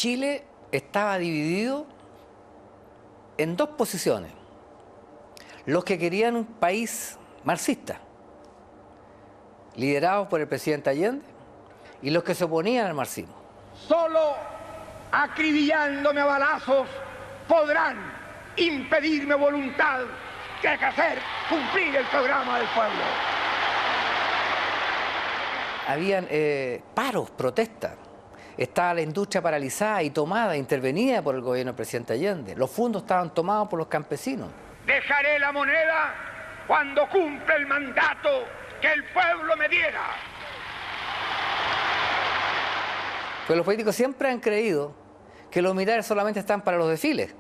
Chile estaba dividido en dos posiciones. Los que querían un país marxista, liderado por el presidente Allende, y los que se oponían al marxismo. Solo acribillándome a balazos podrán impedirme voluntad de hacer cumplir el programa del pueblo. Habían paros, protestas. Estaba la industria paralizada y tomada, intervenida por el gobierno del presidente Allende. Los fondos estaban tomados por los campesinos. Dejaré la moneda cuando cumpla el mandato que el pueblo me diera. Pero los políticos siempre han creído que los militares solamente están para los desfiles.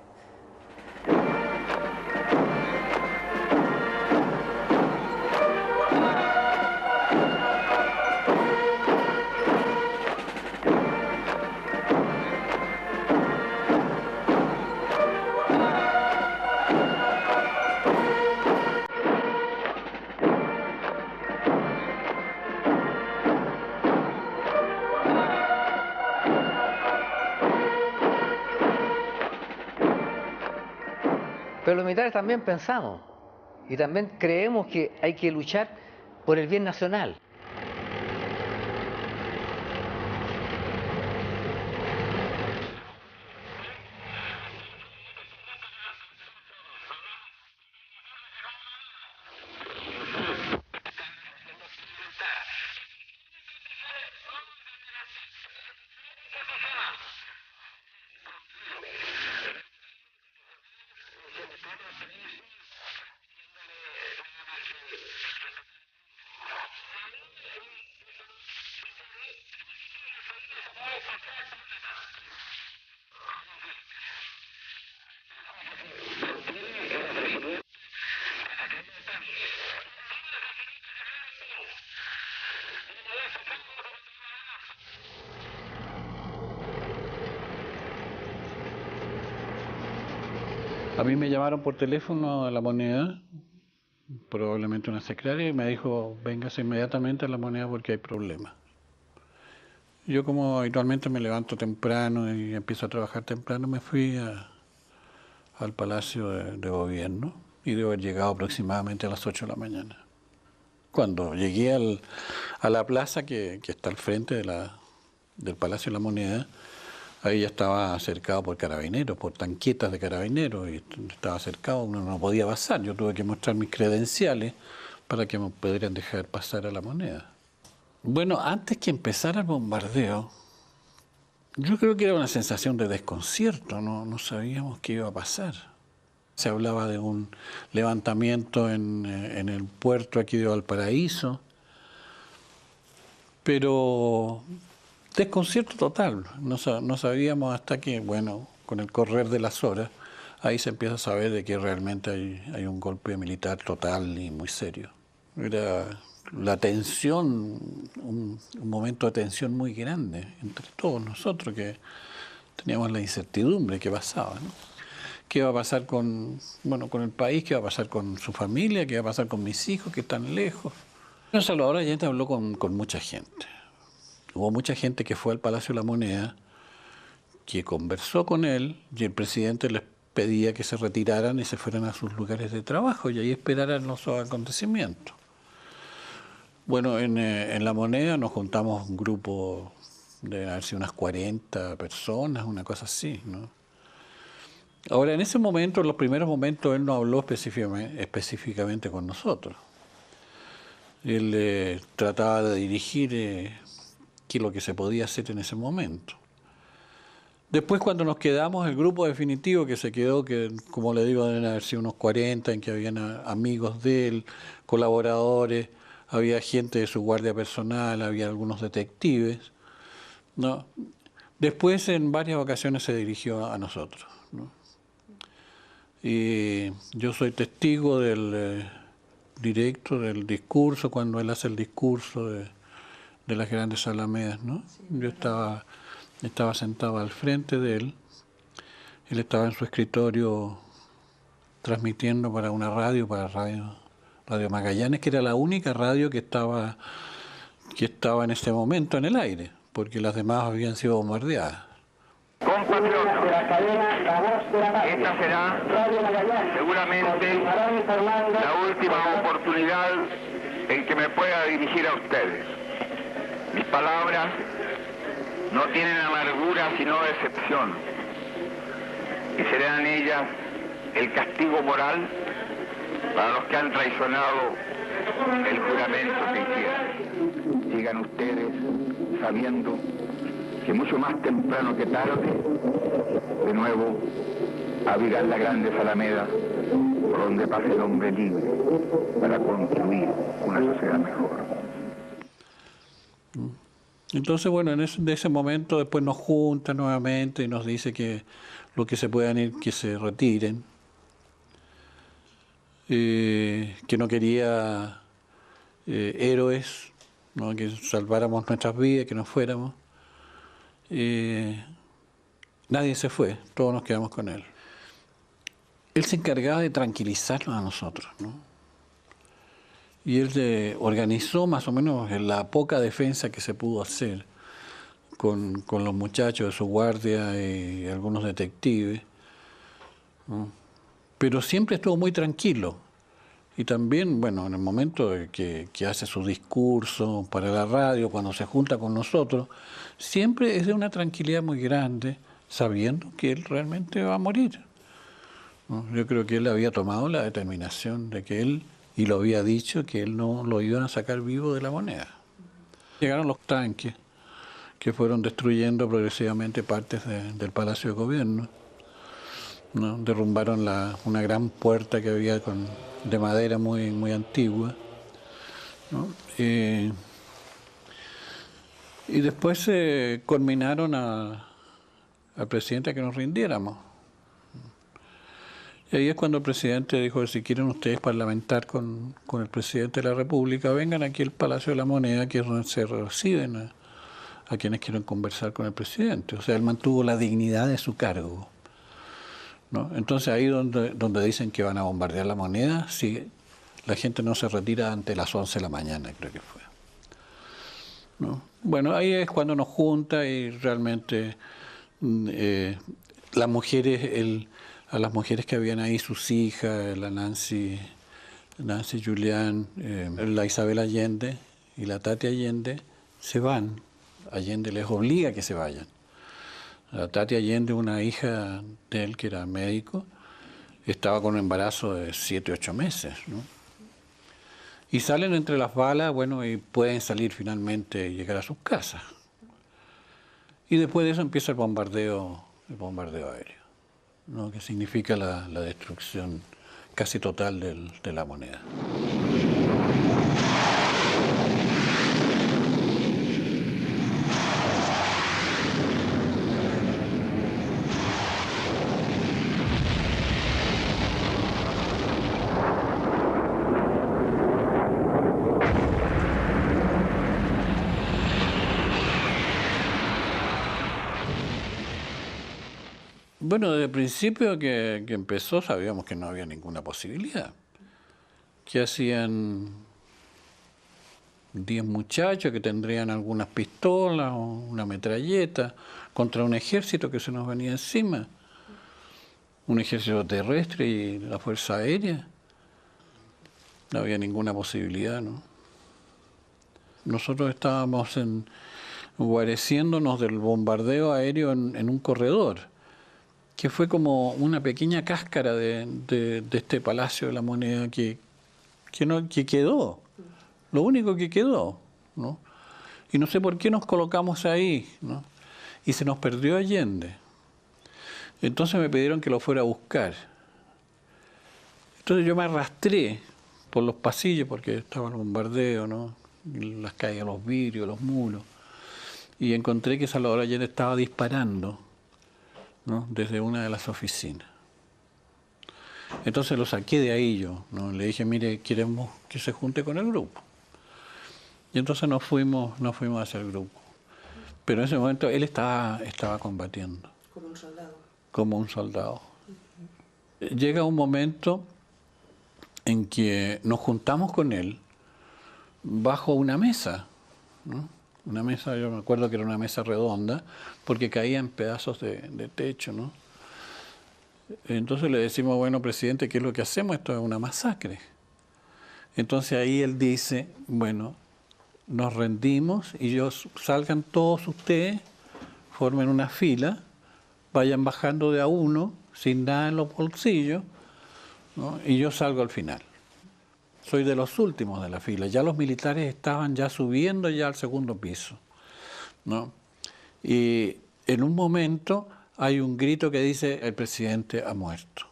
Pero los militares también pensamos y también creemos que hay que luchar por el bien nacional. A mí me llamaron por teléfono a La Moneda, probablemente una secretaria, y me dijo, véngase inmediatamente a La Moneda porque hay problemas. Yo, como habitualmente me levanto temprano y empiezo a trabajar temprano, me fui al Palacio de Gobierno y debo haber llegado aproximadamente a las 8 de la mañana. Cuando llegué a la plaza que está al frente del Palacio de la Moneda, ahí ya estaba cercado por carabineros, por tanquetas de carabineros, y estaba cercado, uno no podía pasar. Yo tuve que mostrar mis credenciales para que me pudieran dejar pasar a La Moneda. Bueno, antes que empezara el bombardeo, yo creo que era una sensación de desconcierto, no sabíamos qué iba a pasar. Se hablaba de un levantamiento en el puerto aquí de Valparaíso, pero desconcierto total. No sabíamos hasta que, bueno, con el correr de las horas, ahí se empieza a saber de que realmente hay un golpe militar total y muy serio. Era la tensión, un momento de tensión muy grande entre todos nosotros, que teníamos la incertidumbre de qué pasaba, ¿no? ¿Qué va a pasar con el país? ¿Qué va a pasar con su familia? ¿Qué va a pasar con mis hijos que están lejos? Bueno, Salvador Allende habló con mucha gente. Hubo mucha gente que fue al Palacio de la Moneda, que conversó con él, y el presidente les pedía que se retiraran y se fueran a sus lugares de trabajo y ahí esperaran los acontecimientos. Bueno, en La Moneda nos juntamos un grupo de haber sido unas 40 personas, una cosa así, ¿no? Ahora, en ese momento, en los primeros momentos, él no habló específicamente con nosotros. Él trataba de dirigir qué es lo que se podía hacer en ese momento. Después, cuando nos quedamos, el grupo definitivo que se quedó, que como le digo, deben haber sido unos 40, en que habían amigos de él, colaboradores, había gente de su guardia personal, había algunos detectives, ¿no? Después, en varias ocasiones, se dirigió a nosotros, ¿no? Y yo soy testigo directo del discurso, cuando él hace el discurso de las grandes alamedas, ¿no? Yo estaba sentado al frente de él, él estaba en su escritorio transmitiendo para una radio, Radio Magallanes, que era la única radio que estaba en ese momento en el aire, porque las demás habían sido bombardeadas. Compatriotas, esta será seguramente la última oportunidad en que me pueda dirigir a ustedes. Mis palabras no tienen amargura sino decepción, y serán ellas el castigo moral para los que han traicionado el juramento que hicieron. Sigan ustedes sabiendo que mucho más temprano que tarde, de nuevo, abrirán la grande Alameda por donde pase el hombre libre para construir una sociedad mejor. Entonces, bueno, de ese momento después nos junta nuevamente y nos dice que los que se puedan ir, que se retiren, que no quería héroes, ¿no? Que salváramos nuestras vidas, que nos fuéramos. Nadie se fue, todos nos quedamos con él. Él se encargaba de tranquilizarnos a nosotros, ¿no? Y él organizó más o menos la poca defensa que se pudo hacer con los muchachos de su guardia y algunos detectives, ¿no? Pero siempre estuvo muy tranquilo. Y también, bueno, en el momento que hace su discurso para la radio, cuando se junta con nosotros, siempre es de una tranquilidad muy grande, sabiendo que él realmente va a morir, ¿no? Yo creo que él había tomado la determinación de que él, y lo había dicho, que él no lo iban a sacar vivo de la moneda. Llegaron los tanques, que fueron destruyendo progresivamente partes del Palacio de Gobierno, ¿no? Derrumbaron una gran puerta que había de madera muy, muy antigua, ¿no? Y después conminaron al presidente a que nos rindiéramos. Y ahí es cuando el presidente dijo, si quieren ustedes parlamentar con el presidente de la República, vengan aquí al Palacio de la Moneda, que es donde se reciben a quienes quieren conversar con el presidente. O sea, él mantuvo la dignidad de su cargo, ¿no? Entonces ahí donde dicen que van a bombardear la moneda, si la gente no se retira antes de las 11 de la mañana, creo que fue, ¿no? Bueno, ahí es cuando nos junta y realmente las mujeres, a las mujeres que habían ahí, sus hijas, la Nancy Julián, la Isabel Allende y la Tati Allende, se van. Allende les obliga a que se vayan. La Tati Allende, una hija de él que era médico, estaba con un embarazo de 7, 8 meses, ¿no? Y salen entre las balas, bueno, y pueden salir finalmente y llegar a sus casas. Y después de eso empieza el bombardeo aéreo, ¿no? Que significa la destrucción casi total de la moneda. Bueno, desde el principio que empezó sabíamos que no había ninguna posibilidad. Que hacían 10 muchachos que tendrían algunas pistolas o una metralleta contra un ejército que se nos venía encima. Un ejército terrestre y la Fuerza Aérea. No había ninguna posibilidad, ¿no? Nosotros estábamos guareciéndonos del bombardeo aéreo en un corredor, que fue como una pequeña cáscara de este Palacio de la Moneda que quedó, lo único que quedó, ¿no? Y no sé por qué nos colocamos ahí, ¿no? Y se nos perdió Allende. Entonces me pidieron que lo fuera a buscar. Entonces yo me arrastré por los pasillos porque estaba el bombardeo, ¿no? Las caídas, los vidrios, los muros. Y encontré que Salvador Allende estaba disparando, ¿no? Desde una de las oficinas. Entonces lo saqué de ahí yo, ¿no? Le dije, mire, queremos que se junte con el grupo. Y entonces nos fuimos hacia el grupo. Pero en ese momento él estaba combatiendo. Como un soldado. Como un soldado. Llega un momento en que nos juntamos con él bajo una mesa, ¿no? Una mesa, yo me acuerdo que era una mesa redonda, porque caía en pedazos de techo, ¿no? Entonces le decimos, bueno, presidente, ¿qué es lo que hacemos? Esto es una masacre. Entonces ahí él dice, bueno, nos rendimos y salgan todos ustedes, formen una fila, vayan bajando de a uno, sin nada en los bolsillos, ¿no? Y yo salgo al final. Soy de los últimos de la fila. Ya los militares estaban ya subiendo ya al segundo piso, ¿no? Y en un momento hay un grito que dice, el presidente ha muerto.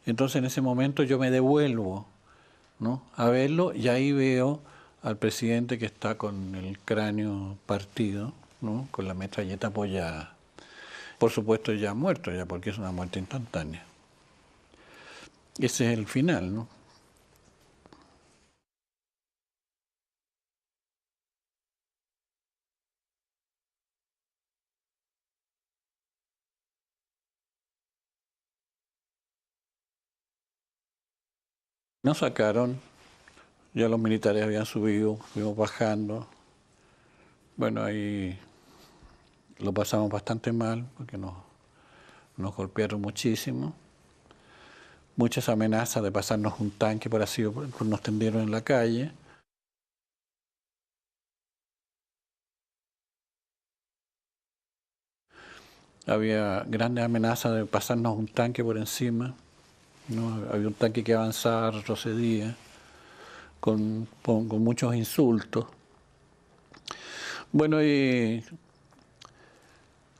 Entonces en ese momento yo me devuelvo, ¿no?, a verlo, y ahí veo al presidente que está con el cráneo partido, ¿no?, con la metralleta apoyada. Por supuesto ya muerto, ya, porque es una muerte instantánea. Ese es el final, ¿no? Nos sacaron, ya los militares habían subido, fuimos bajando. Bueno, ahí lo pasamos bastante mal porque nos golpearon muchísimo. Muchas amenazas de pasarnos un tanque por así, nos tendieron en la calle. Había grandes amenazas de pasarnos un tanque por encima, ¿no? Había un tanque que avanzaba, retrocedía, con muchos insultos. Bueno, y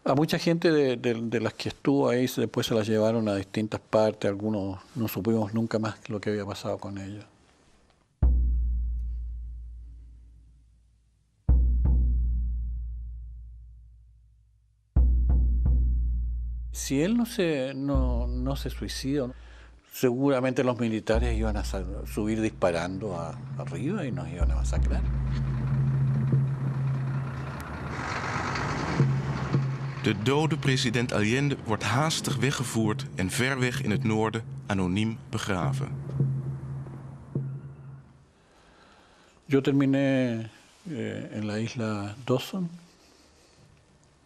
a mucha gente de las que estuvo ahí después se las llevaron a distintas partes, algunos no supimos nunca más lo que había pasado con ellos. Si él no se suicidó, seguramente los militares iban a subir disparando arriba y nos iban a masacrar. De dode president Allende wordt haastig weggevoerd en ver weg in het noorden anoniem begraven. Yo terminé en la isla Dawson.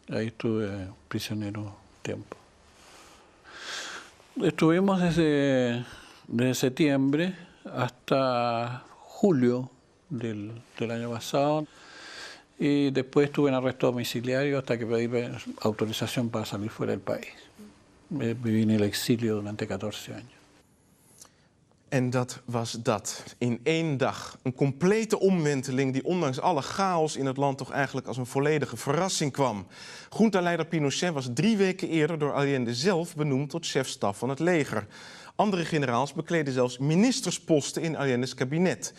Ahí estuve prisionero tiempo. Estuvimos desde septiembre hasta julio del año pasado. Y después estuve en arresto domiciliario hasta que pedí autorización para salir fuera del país. Viví en el exilio durante 14 años. En dat was dat. In 1 dag. Een complete omwenteling die ondanks alle chaos in het land toch eigenlijk als een volledige verrassing kwam. Junta-leider Pinochet was 3 weken eerder door Allende zelf benoemd tot chef-staf van het leger. Andere generaals bekleden zelfs ministersposten in Allende's kabinet.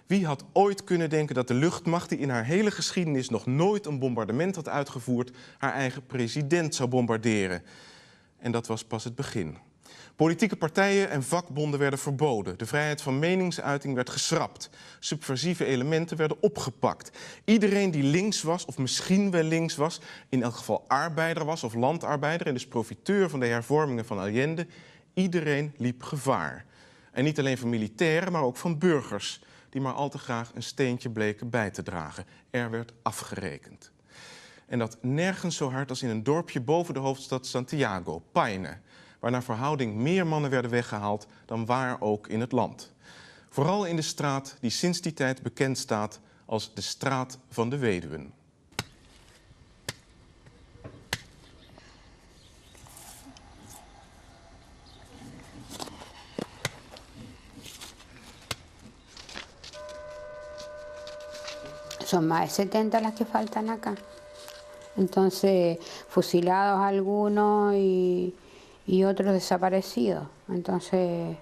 Wie had ooit kunnen denken dat de luchtmacht, die in haar hele geschiedenis nog nooit een bombardement had uitgevoerd, haar eigen president zou bombarderen? En dat was pas het begin. Politieke partijen en vakbonden werden verboden. De vrijheid van meningsuiting werd geschrapt. Subversieve elementen werden opgepakt. Iedereen die links was, of misschien wel links was, in elk geval arbeider was of landarbeider en dus profiteur van de hervormingen van Allende, iedereen liep gevaar. En niet alleen van militairen, maar ook van burgers, die maar al te graag een steentje bleken bij te dragen. Er werd afgerekend. En dat nergens zo hard als in een dorpje boven de hoofdstad Santiago, Paine, waar naar verhouding meer mannen werden weggehaald dan waar ook in het land. Vooral in de straat die sinds die tijd bekend staat als de Straat van de Weduwen. Son más de 70 las que faltan acá. Entonces, fusilados algunos y otros desaparecidos. Entonces,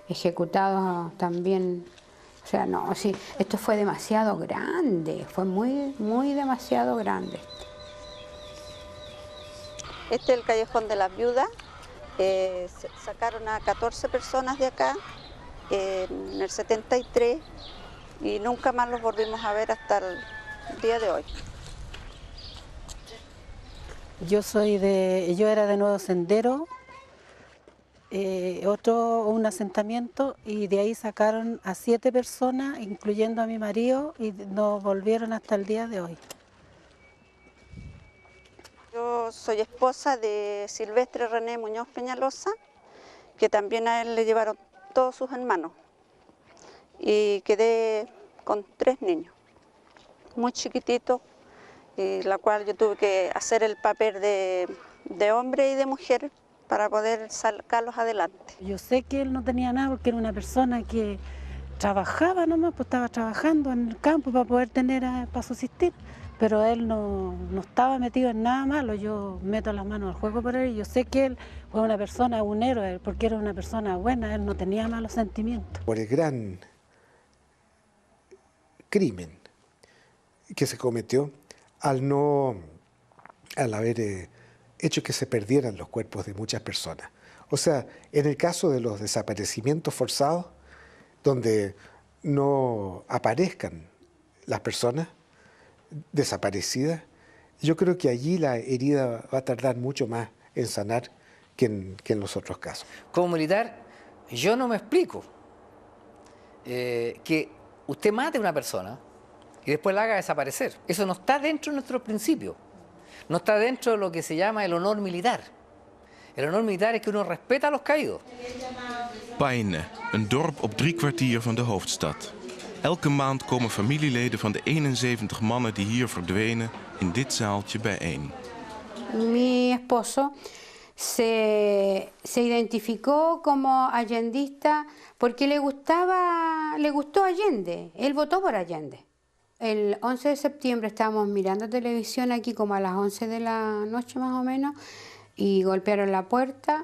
ejecutados también. O sea, no, sí, esto fue demasiado grande, fue muy demasiado grande. Este es el Callejón de las Viudas. Sacaron a 14 personas de acá en el 73 y nunca más los volvimos a ver hasta el día de hoy. Yo era de Nuevo Sendero, un asentamiento, y de ahí sacaron a 7 personas, incluyendo a mi marido, y nos volvieron hasta el día de hoy. Yo soy esposa de Silvestre René Muñoz Peñalosa, que también a él le llevaron todos sus hermanos, y quedé con 3 niños, muy chiquititos, y la cual yo tuve que hacer el papel de hombre y de mujer para poder sacarlos adelante. Yo sé que él no tenía nada porque era una persona que trabajaba nomás, pues estaba trabajando en el campo para poder tener, para subsistir, pero él no estaba metido en nada malo. Yo meto las manos al juego por él y yo sé que él fue una persona, un héroe, porque era una persona buena, él no tenía malos sentimientos. Por el gran crimen que se cometió al haber hecho que se perdieran los cuerpos de muchas personas. O sea, en el caso de los desaparecimientos forzados, donde no aparezcan las personas desaparecidas, yo creo que allí la herida va a tardar mucho más en sanar que en los otros casos. Como militar, yo no me explico que usted mate a una persona y después la haga desaparecer. Eso no está dentro de nuestros principios. No está dentro de lo que se llama el honor militar. El honor militar es que uno respeta a los caídos. Peine, een dorp op 3 kwartier van de hoofdstad. Elke maand komen familieleden van de 71 mannen die hier verdwenen in dit zaaltje bijeen. Mi esposo se identificó como allendista porque le gustó Allende. Él votó por Allende. El 11 de septiembre estábamos mirando televisión aquí como a las 11 de la noche más o menos, y golpearon la puerta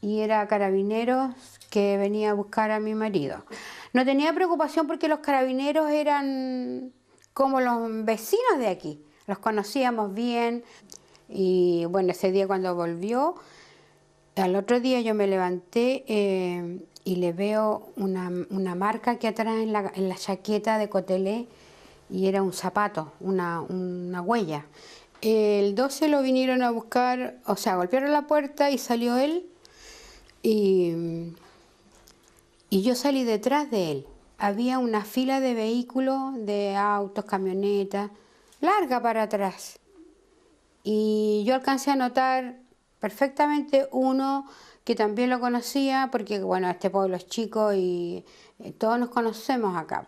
y era Carabineros que venía a buscar a mi marido. No tenía preocupación porque los carabineros eran como los vecinos de aquí, los conocíamos bien. Y bueno, ese día cuando volvió, al otro día yo me levanté y le veo una marca aquí atrás en la chaqueta de Cotelé, y era un zapato, una huella. El 12 lo vinieron a buscar, o sea, golpearon la puerta y salió él, y yo salí detrás de él. Había una fila de vehículos, de autos, camionetas, larga para atrás. Y yo alcancé a notar perfectamente uno que también lo conocía, porque bueno, este pueblo es chico y todos nos conocemos acá.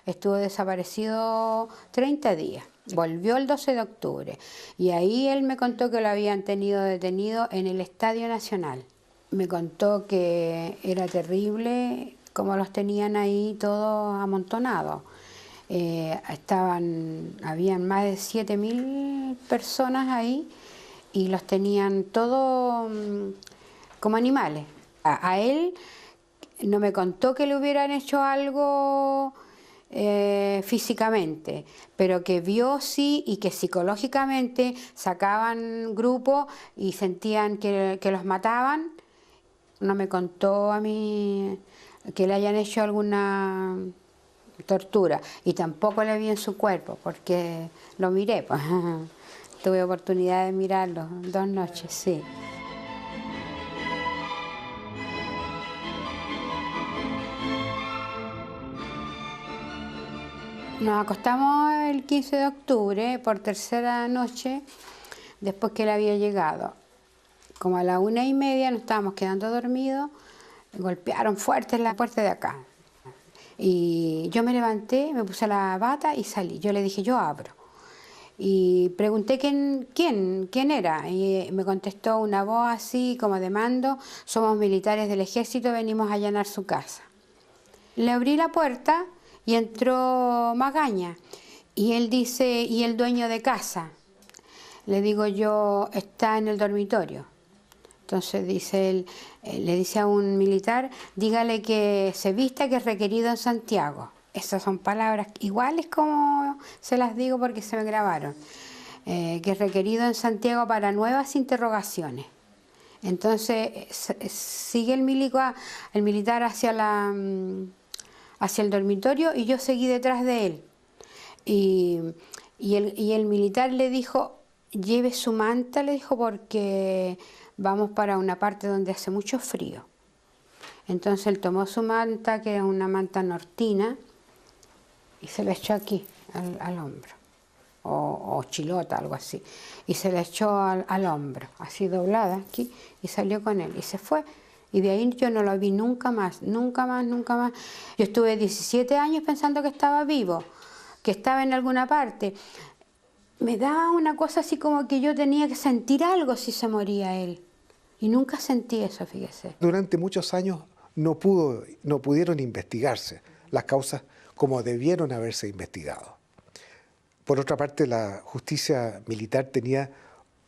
Estuvo desaparecido 30 días, volvió el 12 de octubre y ahí él me contó que lo habían tenido detenido en el Estadio Nacional. Me contó que era terrible cómo los tenían ahí todos amontonados. Habían más de 7.000 personas ahí y los tenían todos como animales. A él no me contó que le hubieran hecho algo físicamente, pero que vio sí, y que psicológicamente sacaban grupos y sentían que los mataban. No me contó a mí que le hayan hecho alguna tortura, y tampoco le vi en su cuerpo porque lo miré, pues. Tuve oportunidad de mirarlo 2 noches, sí. Nos acostamos el 15 de octubre por tercera noche después que él había llegado. Como a la 1:30 nos estábamos quedando dormidos, golpearon fuerte la puerta de acá. Y yo me levanté, me puse la bata y salí. Yo le dije, yo abro. Y pregunté quién era, y me contestó una voz así como de mando: somos militares del ejército, venimos a allanar su casa. Le abrí la puerta y entró Magaña, y él dice, ¿y el dueño de casa? Le digo yo, está en el dormitorio. Entonces dice él, le dice a un militar, dígale que se vista, que es requerido en Santiago. Esas son palabras iguales como se las digo porque se me grabaron. Que es requerido en Santiago para nuevas interrogaciones. Entonces sigue el militar hacia el dormitorio y yo seguí detrás de él. Y el militar le dijo, lleve su manta, le dijo, porque vamos para una parte donde hace mucho frío. Entonces él tomó su manta, que era una manta nortina, y se la echó aquí, al hombro, o chilota, algo así, y se la echó al hombro, así doblada aquí, y salió con él, y se fue. Y de ahí yo no lo vi nunca más, nunca más, nunca más. Yo estuve 17 años pensando que estaba vivo, que estaba en alguna parte. Me daba una cosa así como que yo tenía que sentir algo si se moría él. Y nunca sentí eso, fíjese. Durante muchos años no pudieron investigarse las causas como debieron haberse investigado. Por otra parte, la justicia militar tenía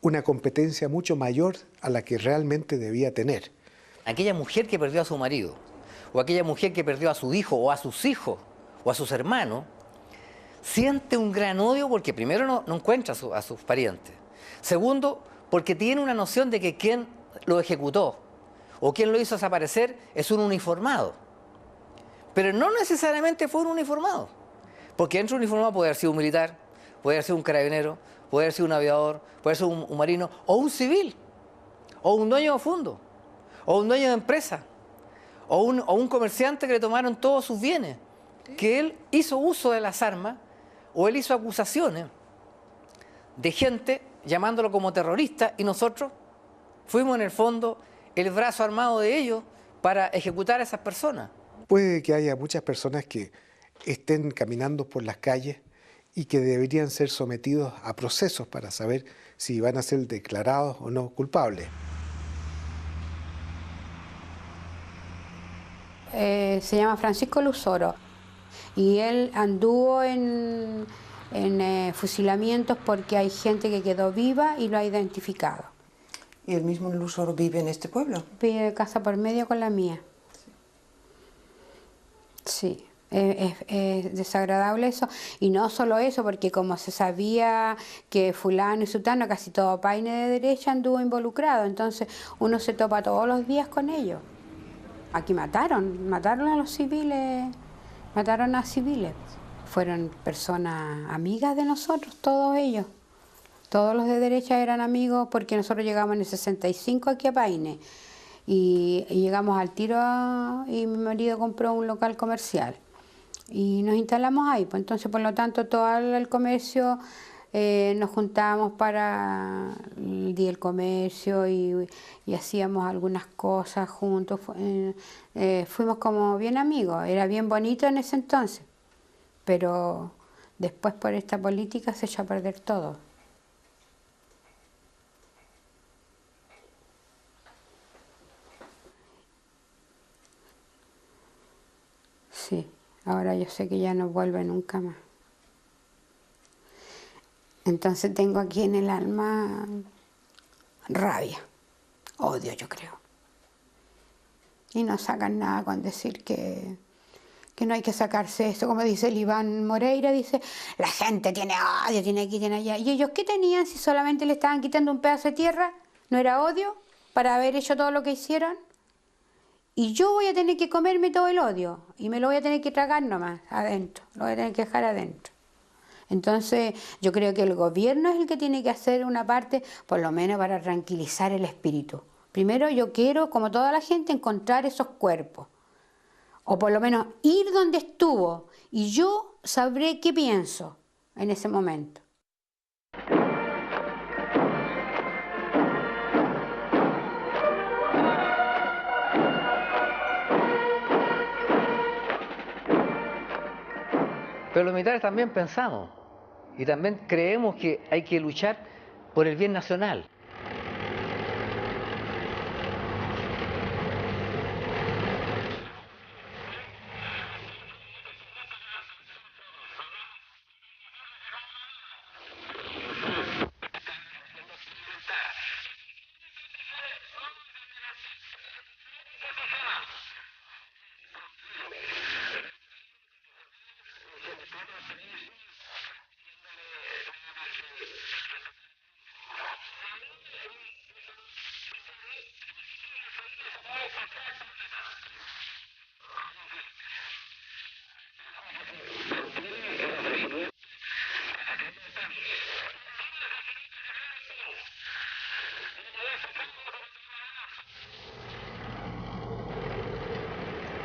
una competencia mucho mayor a la que realmente debía tener. Aquella mujer que perdió a su marido, o aquella mujer que perdió a su hijo, o a sus hijos, o a sus hermanos, siente un gran odio porque primero no encuentra a sus parientes. Segundo, porque tiene una noción de que quien lo ejecutó o quien lo hizo desaparecer es un uniformado. Pero no necesariamente fue un uniformado, porque dentro de un uniformado puede haber sido un militar, puede haber sido un carabinero, puede haber sido un aviador, puede haber sido un marino, o un civil, o un dueño de fondo, o un dueño de empresa, o un comerciante que le tomaron todos sus bienes, que él hizo uso de las armas, o él hizo acusaciones de gente llamándolo como terrorista, y nosotros fuimos en el fondo el brazo armado de ellos para ejecutar a esas personas. Puede que haya muchas personas que estén caminando por las calles y que deberían ser sometidos a procesos para saber si van a ser declarados o no culpables. Se llama Francisco Luzoro y él anduvo en fusilamientos porque hay gente que quedó viva y lo ha identificado. ¿Y el mismo Luzoro vive en este pueblo? Vive casa por medio con la mía. Sí, es desagradable eso. Y no solo eso, porque como se sabía que fulano y sutano, casi todo paine de derecha anduvo involucrado, entonces uno se topa todos los días con ellos. Aquí mataron a los civiles, mataron a civiles. Fueron personas amigas de nosotros, todos ellos. Todos los de derecha eran amigos porque nosotros llegamos en el 65 aquí a Paine y llegamos al tiro y mi marido compró un local comercial y nos instalamos ahí. Pues entonces, por lo tanto, todo el comercio nos juntábamos para el día del comercio y hacíamos algunas cosas juntos. Fuimos como bien amigos, era bien bonito en ese entonces, pero después por esta política se echó a perder todo. Sí, ahora yo sé que ya no vuelve nunca más. Entonces tengo aquí en el alma rabia, odio yo creo. Y no sacan nada con decir que no hay que sacarse eso, como dice el Iván Moreira, dice, la gente tiene odio, tiene aquí, tiene allá. ¿Y ellos qué tenían si solamente le estaban quitando un pedazo de tierra? ¿No era odio para haber hecho todo lo que hicieron? Y yo voy a tener que comerme todo el odio y me lo voy a tener que tragar nomás adentro, lo voy a tener que dejar adentro. Entonces yo creo que el gobierno es el que tiene que hacer una parte, por lo menos para tranquilizar el espíritu. Primero yo quiero, como toda la gente, encontrar esos cuerpos, o por lo menos ir donde estuvo, y yo sabré qué pienso en ese momento. Pero los militares también pensamos y también creemos que hay que luchar por el bien nacional.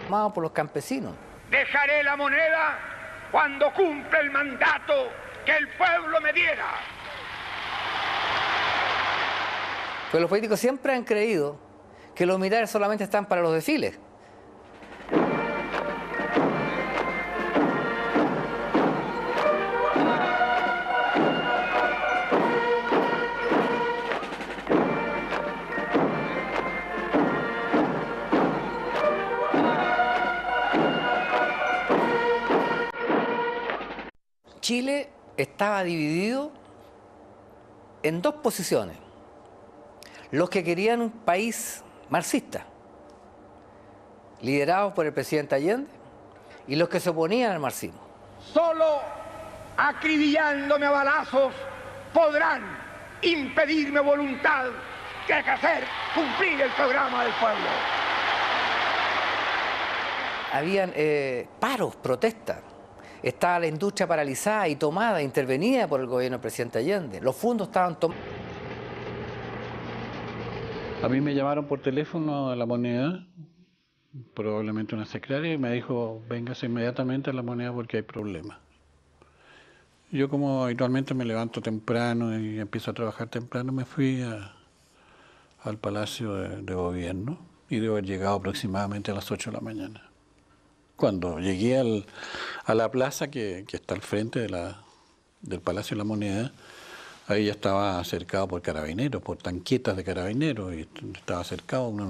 Amados por los campesinos. Dejaré la moneda cuando cumpla el mandato que el pueblo me diera. Pero los políticos siempre han creído que los militares solamente están para los desfiles. Chile estaba dividido en dos posiciones. Los que querían un país marxista, liderados por el presidente Allende, y los que se oponían al marxismo. Solo acribillándome a balazos podrán impedirme voluntad de hacer cumplir el programa del pueblo. Habían paros, protestas. Estaba la industria paralizada y tomada, intervenida por el gobierno del presidente Allende. Los fondos estaban tomados. A mí me llamaron por teléfono a La Moneda, probablemente una secretaria, y me dijo, véngase inmediatamente a La Moneda porque hay problemas. Yo, como habitualmente me levanto temprano y empiezo a trabajar temprano, me fui al Palacio de Gobierno y debo haber llegado aproximadamente a las 8 de la mañana. Cuando llegué a la plaza que está al frente del Palacio de la Moneda, ahí ya estaba cercado por carabineros, por tanquetas de carabineros, y estaba cercado una